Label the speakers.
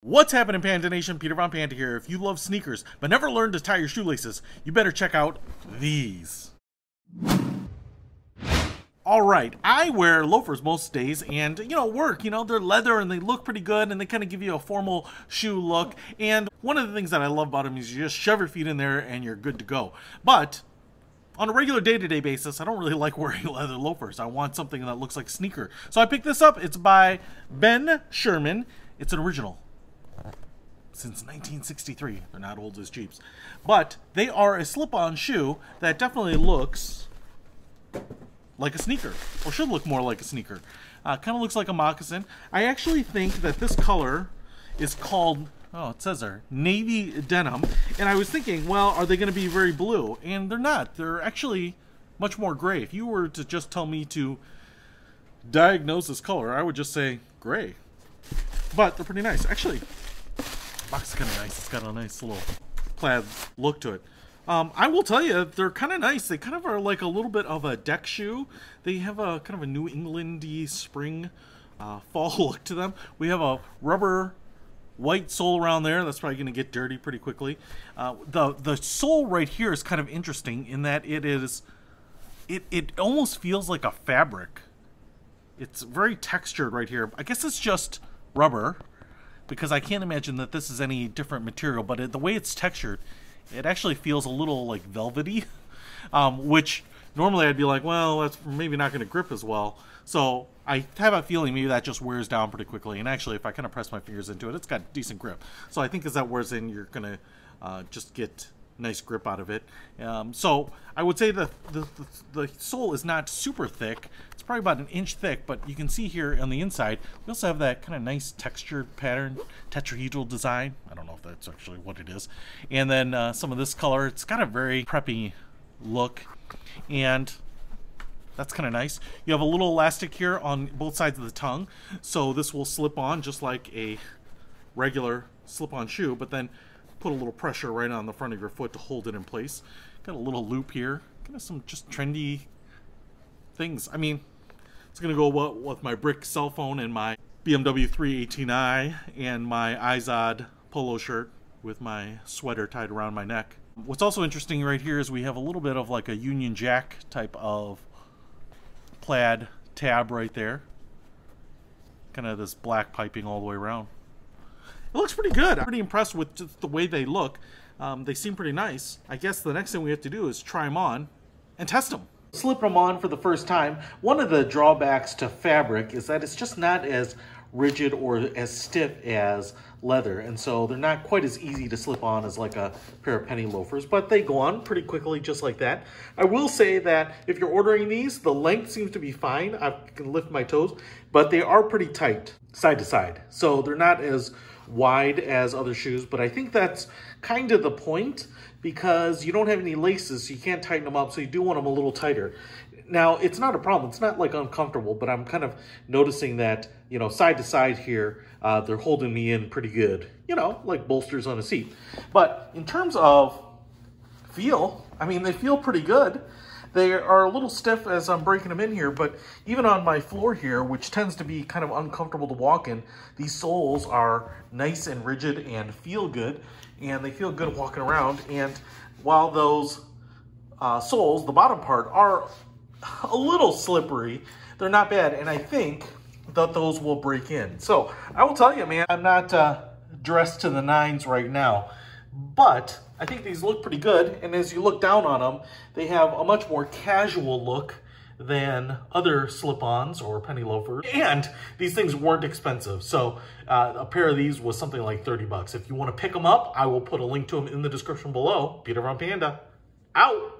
Speaker 1: What's happening, Panda Nation? Peter Von Panda here. If you love sneakers but never learned to tie your shoelaces, you better check out these. Alright, I wear loafers most days and, work, they're leather and they look pretty good and they kind of give you a formal shoe look. And one of the things that I love about them is you just shove your feet in there and you're good to go. But on a regular day-to-day basis, I don't really like wearing leather loafers. I want something that looks like a sneaker. So I picked this up. It's by Ben Sherman. It's an original. Since 1963. They're not old as Jeeps. But they are a slip-on shoe that definitely looks like a sneaker, or should look more like a sneaker. Kind of looks like a moccasin. I actually think that this color is called, it says there, navy denim. And I was thinking, well, are they going to be very blue? And they're not. They're actually much more gray. If you were to just tell me to diagnose this color, I would just say gray. But they're pretty nice. Actually, the box is kind of nice. It's got a nice little plaid look to it. I will tell you, they're kind of nice. They kind of are like a little bit of a deck shoe. They have a kind of a New England-y spring fall look to them. We have a rubber white sole around there. That's probably going to get dirty pretty quickly. The sole right here is kind of interesting in that it almost feels like a fabric. It's very textured right here. I guess it's just rubber, because I can't imagine that this is any different material, but the way it's textured, it actually feels a little like velvety, which normally I'd be like, well, that's maybe not going to grip as well. So I have a feeling maybe that just wears down pretty quickly. And actually, if I kind of press my fingers into it, it's got decent grip. So I think as that wears in, you're going to just get nice grip out of it. So I would say the sole is not super thick. It's probably about an inch thick, but you can see here on the inside, we also have that kind of nice textured pattern, tetrahedral design. I don't know if that's actually what it is. And then some of this color, it's got a very preppy look, and that's kind of nice. You have a little elastic here on both sides of the tongue, so this will slip on just like a regular slip-on shoe, but then put a little pressure right on the front of your foot to hold it in place. Got a little loop here. Kind of some just trendy things. I mean, it's going to go well with my brick cell phone and my BMW 318i and my Izod polo shirt with my sweater tied around my neck. What's also interesting right here is we have a little bit of like a Union Jack type of plaid tab right there. Kind of this black piping all the way around. It looks pretty good. I'm pretty impressed with just the way they look. They seem pretty nice. I guess the next thing we have to do is try them on and test them. Slip them on for the first time. One of the drawbacks to fabric is that it's just not as rigid or as stiff as leather, and so they're not quite as easy to slip on as like a pair of penny loafers, but they go on pretty quickly just like that. I will say that if you're ordering these, the length seems to be fine. I can lift my toes, but they are pretty tight side to side, so they're not as wide as other shoes, but I think that's kind of the point, because you don't have any laces, so you can't tighten them up, so you do want them a little tighter. Now, it's not a problem. It's not like uncomfortable, but I'm kind of noticing that, side to side here, they're holding me in pretty good, like bolsters on a seat. But in terms of feel, I mean, they feel pretty good. They are a little stiff as I'm breaking them in here, but even on my floor here, which tends to be kind of uncomfortable to walk in, these soles are nice and rigid and feel good, and they feel good walking around. And while those soles, the bottom part, are a little slippery, they're not bad, and I think that those will break in. So I will tell you, man, I'm not dressed to the nines right now, but I think these look pretty good, and as you look down on them, they have a much more casual look than other slip-ons or penny loafers, and these things weren't expensive. So a pair of these was something like 30 bucks. If you want to pick them up, I will put a link to them in the description below. Peter Von Panda, out!